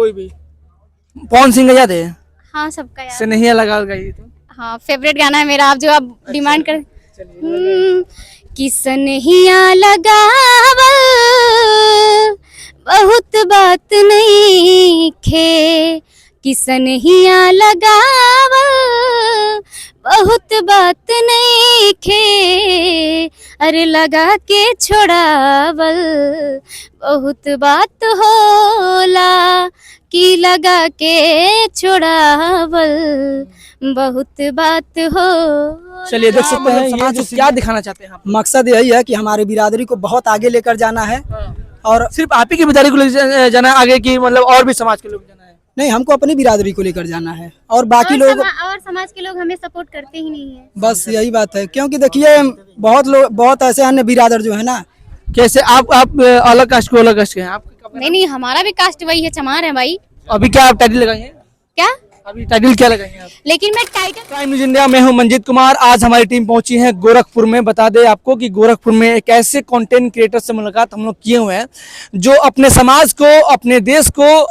कोई भी? कौन सिंगर याद है? हाँ सबका यार। स्नेहिया लगा गई तो हाँ फेवरेट गाना है मेरा, आप जो आप डिमांड कर। चलिए कि सनहिया लगावल बहुत बात नहीं खे, कि सनहिया लगावल बहुत बात नहीं खे, अरे लगा के छोड़ावल बहुत बात होला, कि लगा के छोड़ावल बहुत बात हो। चलिए देख सकते हैं ये जो क्या दिखाना चाहते हैं आप? मकसद यही है कि हमारी बिरादरी को बहुत आगे लेकर जाना है। और सिर्फ आप ही की बिरादरी को लेकर जाना है आगे की, मतलब और भी समाज के लोग जाना है? नहीं, हमको अपनी बिरादरी को लेकर जाना है और बाकी लोग और समाज के लोग हमें सपोर्ट करते ही नहीं है। बस यही बात है, क्योंकि देखिए बहुत ऐसे अन्य बिरादर जो है ना। कैसे आप अलग कास्ट को अलग कास्ट के हैं आप? नहीं हमारा भी कास्ट वही है, चमार है भाई। अभी क्या आप टाइटल लगाए हैं? क्या अभी टाइटल क्या लगाएंगे आप? लेकिन मैं टाइटल प्राइम न्यूज इंडिया में हूं मंजीत कुमार। आज हमारी टीम पहुंची है गोरखपुर में। बता दें आपको कि गोरखपुर में एक ऐसे कंटेंट क्रिएटर से मुलाकात हम लोग किए हुए हैं जो अपने समाज को, अपने देश को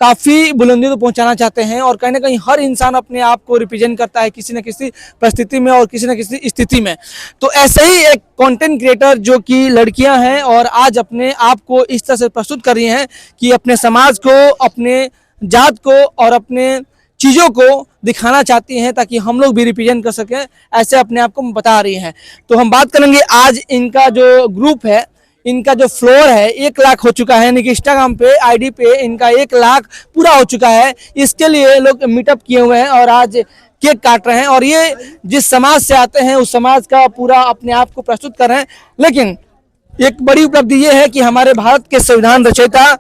काफी बुलंदियों को पहुंचाना चाहते हैं और कहीं ना कहीं हर इंसान अपने आप को रिप्रेजेंट करता है किसी न किसी परिस्थिति में और किसी न किसी स्थिति में। तो ऐसे ही एक कंटेंट क्रिएटर जो कि लड़कियां हैं और आज अपने आप को इस तरह से प्रस्तुत कर रही हैं कि अपने समाज को, अपने जात को और अपने चीज़ों को दिखाना चाहती हैं ताकि हम लोग भी रिप्रेजेंट कर सकें, ऐसे अपने आप को बता रही हैं। तो हम बात करेंगे आज इनका जो ग्रुप है, इनका जो फ्लोर है 1 लाख हो चुका है, यानी कि इंस्टाग्राम पे आईडी पे इनका 1 लाख पूरा हो चुका है। इसके लिए लोग मीटअप किए हुए हैं और आज केक काट रहे हैं और ये जिस समाज से आते हैं उस समाज का पूरा अपने आप को प्रस्तुत कर रहे हैं। लेकिन एक बड़ी उपलब्धि ये है कि हमारे भारत के संविधान रचयिता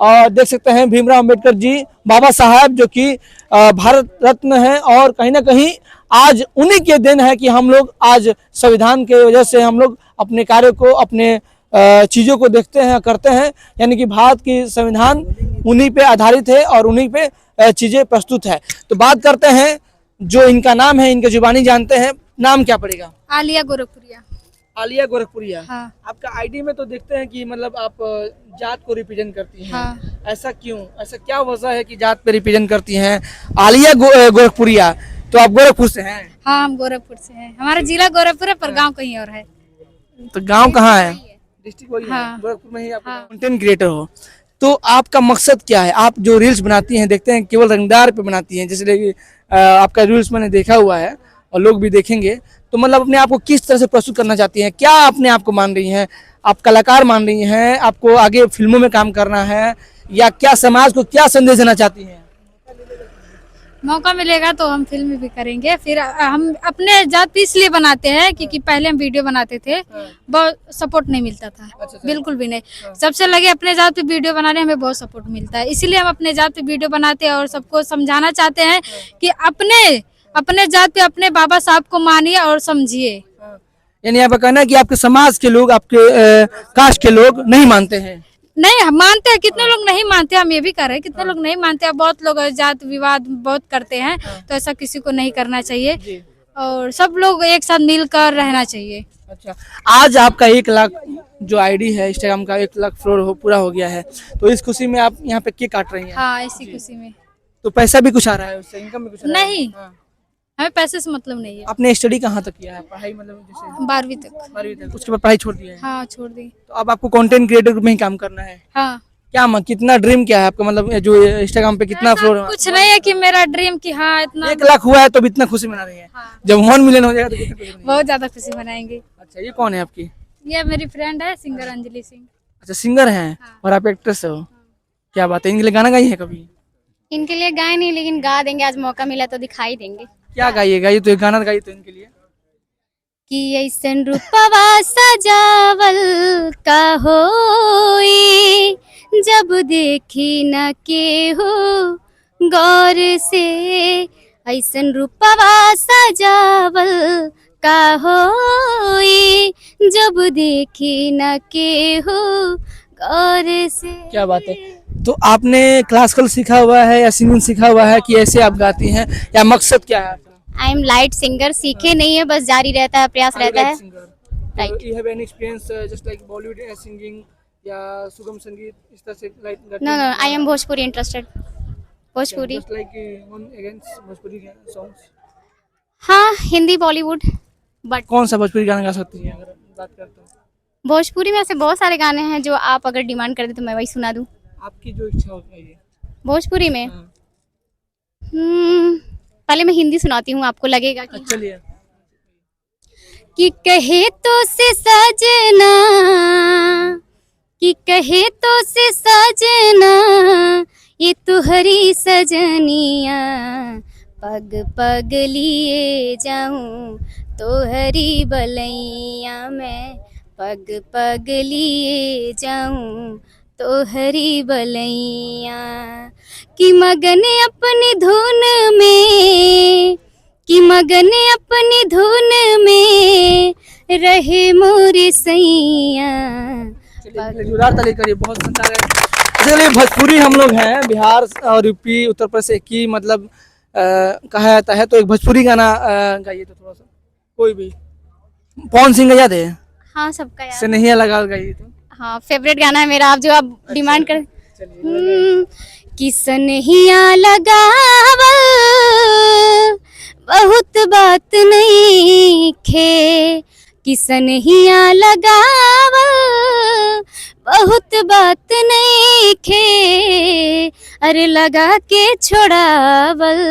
और देख सकते हैं भीमराव अंबेडकर जी, बाबा साहब, जो कि भारत रत्न हैं और कहीं ना कहीं आज उन्हीं के दिन है कि हम लोग आज संविधान के वजह से हम लोग अपने कार्य को, अपने चीज़ों को देखते हैं, करते हैं। यानी कि भारत की संविधान उन्हीं पे आधारित है और उन्हीं पे चीज़ें प्रस्तुत है। तो बात करते हैं जो इनका नाम है, इनके जुबानी जानते हैं। नाम क्या पड़ेगा? आलिया गोरखपुरिया। आलिया गोरखपुरिया। हाँ। आपका आईडी में तो देखते हैं कि मतलब आप जात को रिप्रेजेंट करती हैं। हाँ। ऐसा क्यों? ऐसा क्या वजह है कि जात पे रिप्रेजेंट करती हैं? आलिया गोरखपुरिया, तो आप गोरखपुर से हैं? हाँ हम गोरखपुर से हैं, हमारा जिला गोरखपुर है पर गांव कहीं और है। तो गांव कहाँ है? डिस्ट्रिक्ट वही है, हाँ। गोरखपुर में ही आप कंटेंट क्रिएटर हो। तो आपका मकसद क्या है? आप जो रील्स बनाती हैं देखते हैं केवल रंगदार पे बनाती हैं, जैसे कि आपका रील्स मैंने देखा हुआ है और लोग भी देखेंगे। तो मतलब अपने आप को किस तरह से प्रस्तुत करना चाहती हैं? क्या अपने आप को मान रही हैं? आप कलाकार मान रही हैं? आपको आगे फिल्मों में काम करना है या क्या समाज को क्या संदेश देना चाहती हैं? मौका मिलेगा तो हम फिल्म भी करेंगे। फिर हम अपने जात पे इसलिए बनाते हैं क्योंकि पहले हम वीडियो बनाते थे, बहुत सपोर्ट नहीं मिलता था। बिल्कुल भी नहीं। सबसे लगे अपने जात पे वीडियो बनाने, हमें बहुत सपोर्ट मिलता है, इसीलिए हम अपने जात पे वीडियो बनाते हैं और सबको समझाना चाहते हैं कि अपने जात पे अपने बाबा साहब को मानिए और समझिए। यानी आपका कहना है कि आपके समाज के लोग, आपके कास्ट के लोग नहीं मानते हैं? नहीं हम मानते हैं, कितने लोग नहीं मानते, हम ये भी कर रहे हैं, कितने लोग नहीं मानते हैं। बहुत लोग जात विवाद बहुत करते हैं, तो ऐसा किसी को नहीं करना चाहिए और सब लोग एक साथ मिलकर रहना चाहिए। अच्छा, आज आपका 1 लाख जो आईडी है इंस्टाग्राम का 1 लाख फ्लोर पूरा हो गया है, तो इस खुशी में आप यहाँ पे केक काट रही हैं? हाँ इसी खुशी में। तो पैसा भी कुछ आ रहा है उससे? इनकम भी कुछ आ रहा है? नहीं। हाँ। हमें पैसे से मतलब नहीं है। आपने स्टडी कहाँ तक किया है? पढ़ाई मतलब जैसे 12वीं तक। 12वीं तक, उसके बाद पढ़ाई छोड़ दिया है? हाँ छोड़ दी। तो अब आपको कंटेंट क्रिएटर में ही काम करना है? हाँ। क्या कितना ड्रीम क्या है आपका, मतलब जो इंस्टाग्राम पे कितना फ्लोर? कुछ नहीं है कि मेरा ड्रीम कि हाँ इतना 1 लाख हुआ है तो इतना खुशी मना रही है। हाँ। जब 1 मिलियन हो जाएगा तो कितना खुशी मनाएंगे? बहुत ज्यादा खुशी मनाएंगे। अच्छा, ये कौन है आपकी? ये मेरी फ्रेंड है, सिंगर अंजलि सिंह। अच्छा, सिंगर हैं। हाँ। और आप एक्ट्रेस हो? क्या बात है, इनके लिए गाना गाई है कभी? इनके लिए गाए नहीं, लेकिन गा देंगे, आज मौका मिला तो दिखाई देंगे। क्या गाइएगा? ये तो एक गाना गाइए तो इनके लिए। कि ऐसन रूपवा सजावल का होई, जब देखी न केहू गौर से, ऐसन रूपवा सजावल का होई, जब देखी न केहू गौर से। क्या बात है। तो आपने क्लासिकल सीखा हुआ है या सिंगिंग सीखा हुआ है कि ऐसे आप गाती हैं, या मकसद क्या है आपका? आई एम लाइट सिंगर, सीखे नहीं है, बस जारी रहता है, प्रयास रहता है। Right. You have any experience just like Bollywood singing या सुगम संगीत इस तरह से? No no, I am Bhojpuri interested. Bhojpuri. Just like one against Bhojpuri songs. हाँ, हिंदी बॉलीवुड, बट कौन सा भोजपुरी गाना गा सकती हैं अगर बात करते हैं? भोजपुरी में ऐसे बहुत सारे गाने हैं जो आप अगर डिमांड कर दे तो मैं वही सुना दूँ। आपकी जो इच्छा हो चाहिए। भोजपुरी में हाँ। पहले मैं हिंदी सुनाती हूँ, आपको लगेगा कि चलिए। कि कहे तो से सजना, कि कहे तो से सजना, ये तुहरी सजनिया, पग पग लिए जाऊं तोहरी बलैया में, पग पग लिए जाऊं तोहरी बलैया। कि मगन अपनी धुन में, कि मगन अपनी धुन में रहे मोरे सैया। चलिए जोरदार ताली करिए, बहुत शानदार है। चलिए भोजपुरी हम लोग हैं बिहार और यूपी उत्तर प्रदेश एक ही मतलब कहा जाता है, तो एक भोजपुरी गाना गाइए तो थोड़ा सा, कोई भी। पवन सिंह का याद है? हाँ, सबका यार। स्नेहिया लगा गाइए तो। हाँ, फेवरेट गाना है मेरा, आप जो आप डिमांड कर। चलिए कि सनहिया लगावल बहुत बात नहीं खे, कि सनहिया लगावल बहुत बात नहीं खे, अरे लगा के छोड़ावल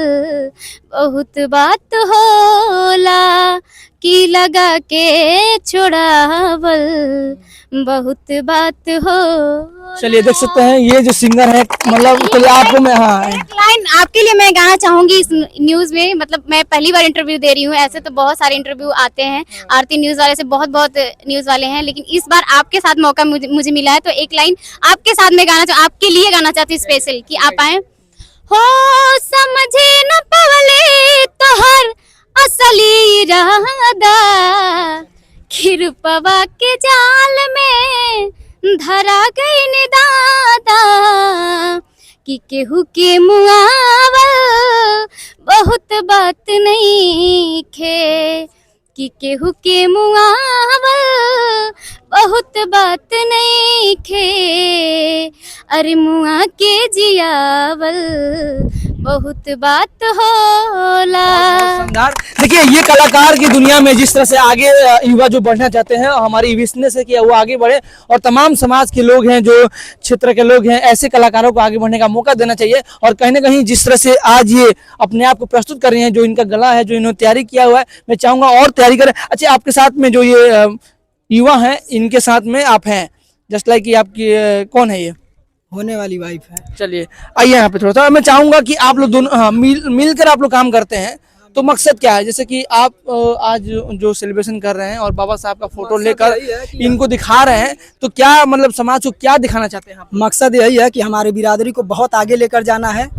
बहुत बात होला, कि लगा के छोड़ावल बहुत बात हो। चलिए देख सकते हैं ये जो सिंगर है मतलब चलिए आपको मैं हाँ एक लाइन आपके लिए मैं गाना चाहूंगी इस न्यूज में, मतलब मैं पहली बार इंटरव्यू दे रही हूँ, ऐसे तो बहुत सारे इंटरव्यू आते हैं आरती न्यूज वाले से, बहुत बहुत न्यूज वाले हैं, लेकिन इस बार आपके साथ मौका मुझे मिला है, तो एक लाइन आपके साथ में गाना आपके लिए गाना चाहती हूँ स्पेशल, कि आप आए। हो समझे न पवले तोहर असली इरादा, खिरपवा के जाल में धरा गई ने दादा, कि केहू के मुआवल बहुत बात नहीं खे, कि केहू के मुआवल बहुत बात नहीं खे, अरे मुआ के जियावल बहुत बात होला। शानदार। देखिए ये कलाकार की दुनिया में जिस तरह से आगे युवा जो बढ़ना चाहते हैं, हमारी विशनेस है कि वो आगे बढ़े और तमाम समाज के लोग हैं जो क्षेत्र के लोग हैं, ऐसे कलाकारों को आगे बढ़ने का मौका देना चाहिए। और कहीं ना कहीं जिस तरह से आज ये अपने आप को प्रस्तुत कर रहे हैं, जो इनका गला है, जो इन्होंने तैयारी किया हुआ है, मैं चाहूंगा और तैयारी करें। अच्छा, आपके साथ में जो ये युवा हैं, इनके साथ में आप हैं, जस्ट लाइक कि आपकी कौन है ये? होने वाली वाइफ है। चलिए आइए यहाँ पे थोड़ा सा, मैं चाहूंगा कि आप लोग दोनों हाँ मिलकर आप लोग काम करते हैं, तो मकसद क्या है? जैसे कि आप आज जो सेलिब्रेशन कर रहे हैं और बाबा साहब का फोटो लेकर इनको दिखा रहे हैं, तो क्या मतलब समाज को क्या दिखाना चाहते हैं आप? मकसद यही है कि हमारे बिरादरी को बहुत आगे लेकर जाना है,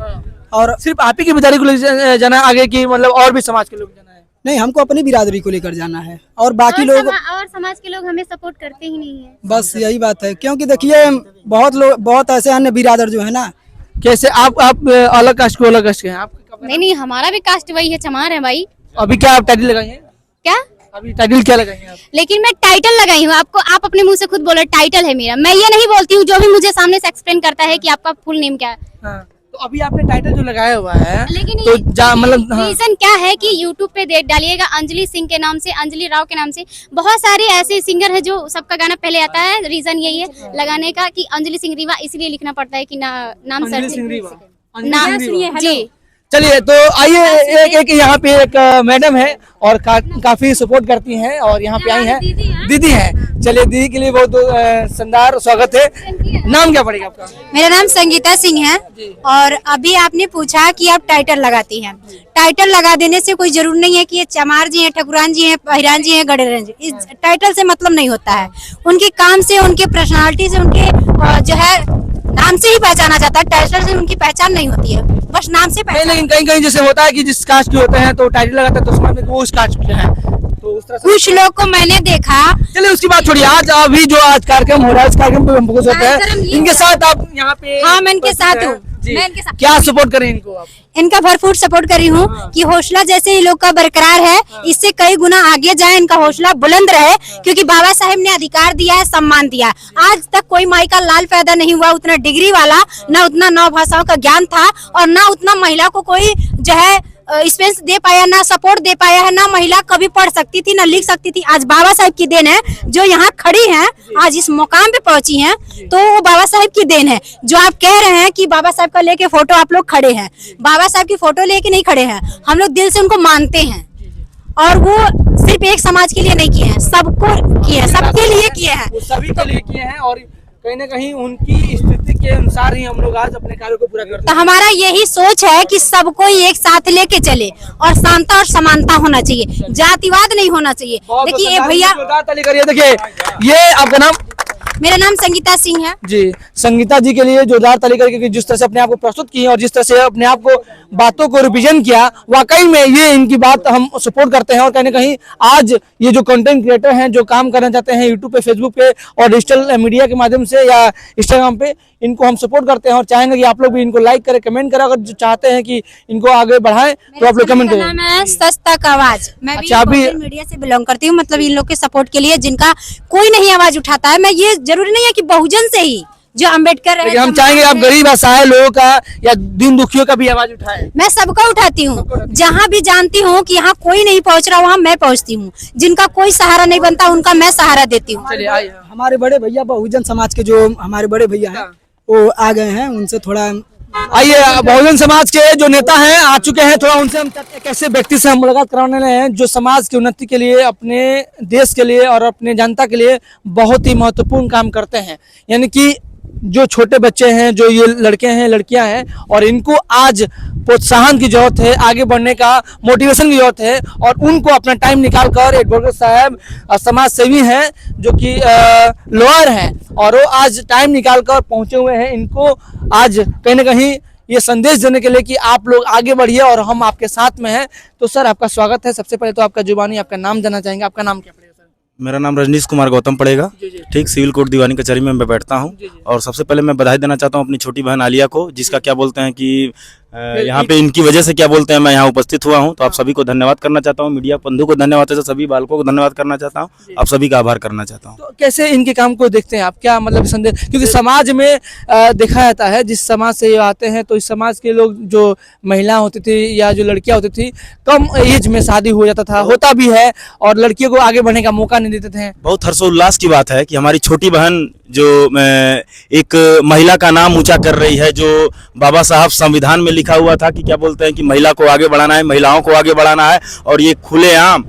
और सिर्फ आप ही की बिरादरी को ले जाना है आगे की, मतलब और भी समाज के लोग जाना है? नहीं, हमको अपनी बिरादरी को लेकर जाना है, और बाकी लोग और समाज के लोग हमें सपोर्ट करते ही नहीं है। बस यही बात है, क्योंकि देखिए बहुत ऐसे अन्य बिरादर जो है ना। कैसे आप अलग कास्ट को अलग कास्ट के हैं आप? नहीं, हमारा भी कास्ट वही है, चमार है भाई। अभी क्या आप टाइटल लगाई हैं? क्या अभी टाइटल क्या लगाई हैं आप? लेकिन मैं टाइटल लगाई हूँ, आपको आप अपने मुंह से खुद बोलो टाइटल है मेरा, मैं ये नहीं बोलती हूँ, जो भी मुझे सामने से एक्सप्लेन करता है कि आपका फुल नेम क्या है। हाँ, तो अभी आपने टाइटल जो लगाया हुआ है, लेकिन तो मतलब हाँ। रीजन क्या है कि यूट्यूब पे देख डालिएगा अंजलि सिंह के नाम से, अंजलि राव के नाम से, बहुत सारे ऐसे सिंगर है जो सबका गाना पहले आता है। रीजन यही है लगाने का कि अंजलि सिंह रीवा इसलिए लिखना पड़ता है कि नाम अंजलि सर सिंह रीवा। नाम जी। चलिए तो आइए एक यहाँ पे एक मैडम है और काफी सपोर्ट करती हैं और यहाँ पे आई हैं, दीदी हैं। चलिए दीदी के लिए बहुत शानदार स्वागत है। नाम क्या पड़ेगा आपका? मेरा नाम संगीता सिंह है, और अभी आपने पूछा कि आप टाइटल लगाती हैं। टाइटल लगा देने से कोई जरूर नहीं है कि ये चमार जी हैं, ठकुरान जी हैं, पहिरान जी हैं, गडेरन जी। इस टाइटल से मतलब नहीं होता है, उनके काम से, उनके पर्सनालिटी से, उनके जो है नाम से ही पहचाना जाता है। टाइटल से उनकी पहचान नहीं होती है, बस नाम से नहीं, लेकिन कहीं कहीं जैसे होता है कि जिस कास्ट के होते हैं तो टाइटल लगाता है तो समझ में वो उस कास्ट के हैं, तो उस तरह से कुछ लोग को मैंने देखा। चलिए उसकी बात छोड़िए, आज कार्यक्रम हो रहा है, इस कार्यक्रम पे हम फोकस होते हैं। इनके साथ आप यहाँ पे हाँ, मैं इनके साथ हूँ। जी। मैं इनके साथ क्या सपोर्ट करें इनको आप? इनका भरपूर सपोर्ट करी हूँ कि हौसला जैसे ही लोग का बरकरार है, इससे कई गुना आगे जाए, इनका हौसला बुलंद रहे, क्योंकि बाबा साहेब ने अधिकार दिया है, सम्मान दिया है। आज तक कोई माई का लाल पैदा नहीं हुआ उतना डिग्री वाला, ना उतना 9 भाषाओं का ज्ञान था, और ना उतना महिला को कोई जो है स्पेस दे पाया, ना सपोर्ट दे पाया है, ना महिला कभी पढ़ सकती थी, ना लिख सकती थी। आज बाबा साहेब की देन है जो यहाँ खड़ी हैं, आज इस मुकाम पे पहुंची हैं, तो वो बाबा साहेब की देन है। जो आप कह रहे हैं कि बाबा साहेब का लेके फोटो आप लोग खड़े हैं, बाबा साहब की फोटो लेके नहीं खड़े हैं, हम लोग दिल से उनको मानते हैं, और वो सिर्फ एक समाज के लिए नहीं किए हैं, सबको किए हैं, सबके लिए किए हैं। वो सभी के लिए किए हैं, और कहीं ना कहीं उनकी स्थिति के अनुसार ही हम लोग आज अपने कार्यों को पूरा करते तो हमारा यही सोच है कि सबको एक साथ लेके चले, और शांता और समानता होना चाहिए, जातिवाद नहीं होना चाहिए। हैं। देखिए ये भैया, जोरदार ताली करिए। देखिए, ये आपका नाम? मेरा नाम संगीता सिंह है। जी, संगीता जी के लिए जोरदार ताली करिए, क्योंकि जिस तरह से अपने आप को प्रस्तुत किए और जिस तरह से अपने आप को बातों को रिप्रेजेंट किया, वाकई में ये इनकी बात हम सपोर्ट करते हैं। और कहीं ना कहीं आज ये जो कंटेंट क्रिएटर हैं, जो काम करना चाहते हैं यूट्यूब पे, फेसबुक पे और डिजिटल मीडिया के माध्यम से या इंस्टाग्राम पे, इनको हम सपोर्ट करते हैं और चाहेंगे कि आप लोग भी इनको लाइक करें, कमेंट करें। अगर जो चाहते हैं कि इनको आगे बढ़ाएं तो आप लोग कमेंट मेरा नाम करें। है सच तक आवाज। मैं भी अच्छा, अभी- बहुजन मीडिया से बिलोंग करती हूँ, मतलब इन लोग के सपोर्ट के लिए, जिनका कोई नहीं आवाज उठाता है। मैं ये जरूरी नहीं है कि बहुजन से ही, जो अम्बेडकर है, लेकिन हम चाहेंगे आप गरीब असहाय लोगों का या दीन दुखियों का भी आवाज उठाएं। मैं सबका उठाती हूँ। जहाँ भी जानती हूँ कि यहाँ कोई नहीं पहुँच रहा, वहाँ मैं पहुँचती हूँ। जिनका कोई सहारा नहीं बनता, उनका मैं सहारा देती हूँ। चलिए आइए। हमारे बड़े भैया बहुजन समाज के जो हमारे बड़े भैया हैं वो आ गए हैं, उनसे थोड़ा आइए, बहुजन समाज के जो नेता हैं आ चुके हैं, थोड़ा उनसे हम एक ऐसे व्यक्ति से हम मुलाकात कराने वाले हैं जो समाज की उन्नति के लिए, अपने देश के लिए और अपने जनता के लिए बहुत ही महत्वपूर्ण काम करते हैं। यानी कि जो छोटे बच्चे हैं, जो ये लड़के हैं, लड़कियां हैं, और इनको आज प्रोत्साहन की जरूरत है, आगे बढ़ने का मोटिवेशन की जरूरत है, और उनको अपना टाइम निकाल कर एडवोकेट साहब समाज सेवी हैं जो कि लॉयर हैं, और वो आज टाइम निकाल कर पहुंचे हुए हैं इनको आज कहीं ना कहीं ये संदेश देने के लिए कि आप लोग आगे बढ़िए और हम आपके साथ में हैं। तो सर, आपका स्वागत है। सबसे पहले तो आपका जुबानी आपका नाम जानना चाहेंगे। आपका नाम क्या पड़ेगा सर? मेरा नाम रजनीश कुमार गौतम पड़ेगा। ठीक, सिविल कोर्ट दीवानी कचहरी में मैं बैठता हूँ। और सबसे पहले मैं बधाई देना चाहता हूँ अपनी छोटी बहन आलिया को, जिसका क्या बोलते हैं कि यहाँ पे इनकी वजह से क्या बोलते हैं मैं यहाँ उपस्थित हुआ हूँ। तो आप सभी को धन्यवाद करना चाहता हूँ, मीडिया बंधु को धन्यवाद चाहता हूँ, सभी बालकों को धन्यवाद करना चाहता हूँ, आप सभी का आभार करना चाहता हूँ। तो कैसे इनके काम को देखते हैं आप? क्या मतलब संदेश, क्योंकि समाज में देखा जाता है जिस समाज से ये आते हैं, तो इस समाज के लोग, जो महिला होती थी या जो लड़कियां होती थी, कम एज में शादी हो जाता था, होता भी है, और लड़कियों को आगे बढ़ने का मौका नहीं देते थे। बहुत हर्षोल्लास की बात है कि हमारी छोटी बहन जो एक महिला का नाम ऊंचा कर रही है, जो बाबा साहब संविधान में लिखा हुआ था कि क्या बोलते हैं कि महिला को आगे बढ़ाना है, महिलाओं को आगे बढ़ाना है, और ये खुलेआम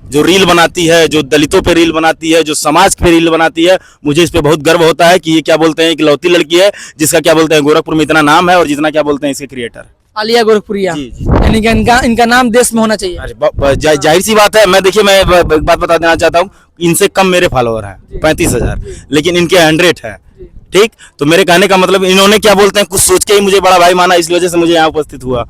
जो रील बनाती है, जो दलितों पे रील बनाती है, जो समाज पे रील बनाती है, मुझे इस पे बहुत गर्व होता है कि ये क्या बोलते हैं, इकलौती लड़की है जिसका क्या बोलते हैं गोरखपुर में इतना नाम है, और जितना क्या बोलते हैं इसके क्रिएटर आलिया गोरखपुरिया, जी, जी। यानी कि इनका नाम देश में होना चाहिए। अरे जाहिर सी बात है। मैं देखिए, मैं एक बात बता देना चाहता हूँ, इनसे कम मेरे फॉलोअर हैं 35,000, लेकिन इनके 100 है। ठीक, तो मेरे कहने का मतलब इन्होंने क्या बोलते हैं कुछ सोच के ही मुझे बड़ा भाई माना, इसलिए वजह से मुझे यहाँ उपस्थित हुआ।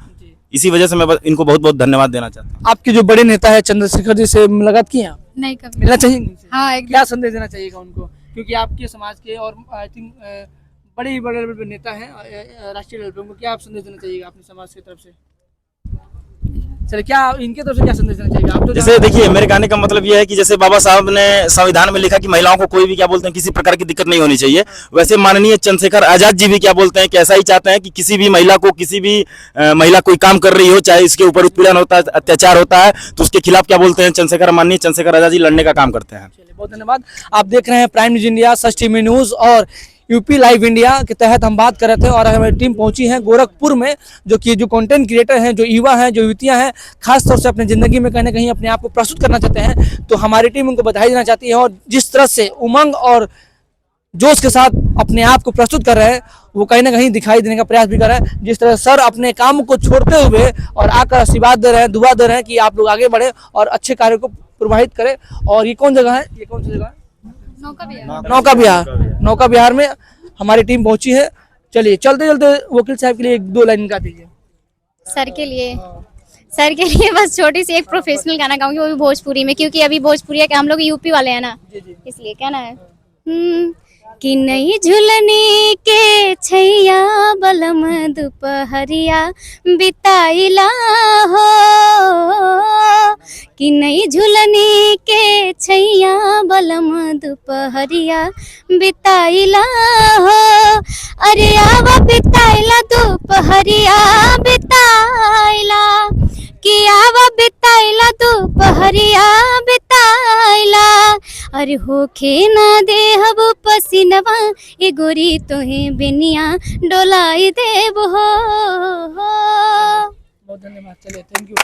इसी वजह से मैं इनको बहुत बहुत धन्यवाद देना चाहता हूँ। आपके जो बड़े नेता है चंद्रशेखर जी से मुलाकात की है? नहीं कभी। मिलना चाहिए इनसे? हाँ, एकदम। क्या संदेश देना चाहिएगा उनको, क्योंकि आपके समाज के और आई थिंक बड़े ही बड़े बड़े नेता हैं राष्ट्रीय लेवल पे, उनको क्या आप संदेश देना चाहिएगा अपने समाज की तरफ से? चलिए, क्या इनके तरफ से क्या संदेश देना चाहिए आप? तो जैसे देखिए, मेरे कहने का मतलब यह है कि जैसे बाबा साहब ने संविधान में लिखा कि महिलाओं को कोई भी क्या बोलते हैं किसी प्रकार की दिक्कत नहीं होनी चाहिए, वैसे माननीय चंद्रशेखर आजाद जी भी क्या बोलते हैं कि ऐसा ही चाहते हैं कि किसी भी महिला को, किसी भी महिला कोई काम कर रही हो, चाहे इसके ऊपर उत्पीड़न होता है, अत्याचार होता है, तो उसके खिलाफ क्या बोलते हैं माननीय चंद्रशेखर आजाद जी लड़ने का काम करते हैं। चलिए, बहुत धन्यवाद। आप देख रहे हैं प्राइम न्यूज इंडिया, सच टीवी न्यूज और यूपी लाइव इंडिया के तहत हम बात कर रहे थे, और हमारी टीम पहुंची है गोरखपुर में, जो कि जो कंटेंट क्रिएटर हैं, जो युवा हैं, जो युवतियां हैं, खास तौर से अपने ज़िंदगी में कहीं ना कहीं अपने आप को प्रस्तुत करना चाहते हैं, तो हमारी टीम उनको बधाई देना चाहती है। और जिस तरह से उमंग और जोश के साथ अपने आप को प्रस्तुत कर रहे हैं, वो कहीं ना कहीं दिखाई देने का प्रयास भी कर रहे हैं। जिस तरह सर अपने काम को छोड़ते हुए और आकर आशीर्वाद दे रहे हैं, दुआ दे रहे हैं कि आप लोग आगे बढ़े और अच्छे कार्य को प्रवाहित करें। और ये कौन जगह है, ये कौन सी जगह है? नौका विहार। नौका विहार में हमारी टीम पहुंची है। चलिए, चलते चलते वकील साहब के लिए 1-2 लाइन गा दीजिए। सर के लिए बस छोटी सी एक प्रोफेशनल गाना गाऊंगी, वो भी भोजपुरी में, क्योंकि अभी भोजपुरी है कि हम लोग यूपी वाले हैं ना, इसलिए कहना है कि नई झुलनी के छैया बलम दुपहरिया बिताइला हो, कि नई झुलनी के छैया बलम दुपहरिया बिताइला हो। अरे आवा बिताइला दोपहरिया बिताइला, कि आवा बिताइला दोपहरिया बिताइला। अरे होखे ना देहब पसीनवा ए गोरी तोहे बेनिया डोलाई देब हो। बहुत धन्यवाद, चलिए थैंक यू।